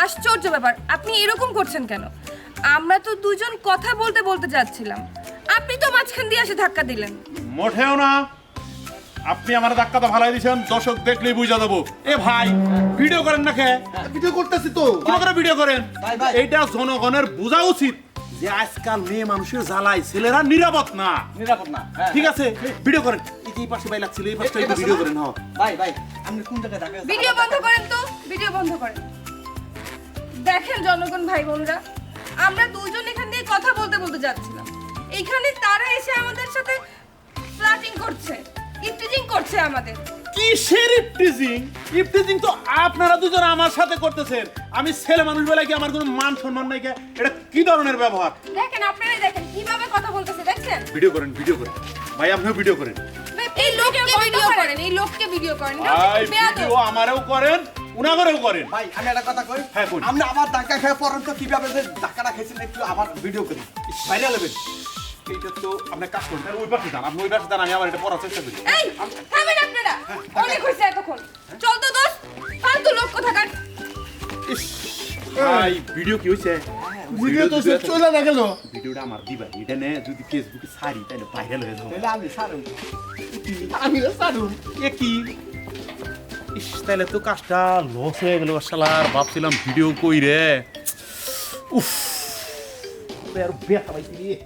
আশ্চর্য ব্যাপার, আপনি এরকম করছেন কেন? আমরা তো দুজন কথা বলতে বলতে যাচ্ছিলাম, আপনি তো মাঝখান দিয়ে এসে ধাক্কা দিলেন। মোটেও না, আপনি আমার ধাক্কাটা ভালাই দিয়েছেন, দর্শক দেখলেই বুঝা দেবো। এ ভাই, ভিডিও করেন না কে? ভিডিও করতেছি তো। কি করে ভিডিও করেন? ভাই, ভাই। এইটা জনগণের বোঝা উচিত যে আজকাল মেয়ে মানুষের জ্বালায় ছেলেরা নিরাপদ না। নিরাপদ না। ঠিক আছে, ভিডিও করেন। এই যে এই পাশে ভাই লাগছিল, এই পাশটা একটু ভিডিও করেন। হ্যাঁ ভাই ভাই, আপনি কোন জায়গায় থাকেন? ভিডিও বন্ধ করেন তো, ভিডিও বন্ধ করেন। দেখেন জনগণ ভাই বোনরা, আমরা দুজন এখান দিয়ে কথা বলতে বলতে যাচ্ছিলাম, এইখানে তারা এসে আমাদের সাথে ফ্লার্টিং করছে, ইফটিজিং করছে আমাদের। কিসের ইফটিজিং? ইফটিজিং তো আপনারা দুজন আমার সাথে করতেছেন। আমি ছেলে মানুষ বলে কি আমার কোনো মান সম্মান নাই? এটা কি ধরনের ব্যবহার? দেখেন, আপনারাই দেখেন কিভাবে কথা বলতেছে, দেখছেন? ভিডিও করেন, ভিডিও করেন ভাই, আপনিও ভিডিও করেন। এই লোককে ভিডিও করেন, এই লোককে ভিডিও করেন। ভাই, ভিডিও আমারও করেন, উনাগরেও করেন। ভাই, আমি একটা কথা কই। হ্যাঁ, কই। আপনি আবার ধাক্কা খেয়ে পড়েন তো, কিভাবে যে ধাক্কাটা খেয়েছেন একটু আবার ভিডিও করি। ভাইরাল হবে। এইটা তো আপনি কাজ করুন, ওই পাশে যান, আপনি ওই পাশে যান, আমি আবার এটা পড়ার চেষ্টা করি। এই থামেন আপনারা, অনেক হয়েছে এতক্ষণ। চল তো দোস্ত, ফালতু লোক কোথাকার। ইস, ভাই, ভিডিও কি হইছে? ভিডিও তো চলে না গেল। ভিডিওটা আমার দিবা, এটা নে যদি ফেসবুকে ছাড়ি তাহলে ভাইরাল হয়ে যাবে। তাহলে আমি ছাড়ুন। আমি সারু এ কি? ইস, তাহলে তো কাজটা লস হয়ে গেল শালার। ভাবছিলাম ভিডিও কই রে। উফ, আর ব্যথা পাইছি রে।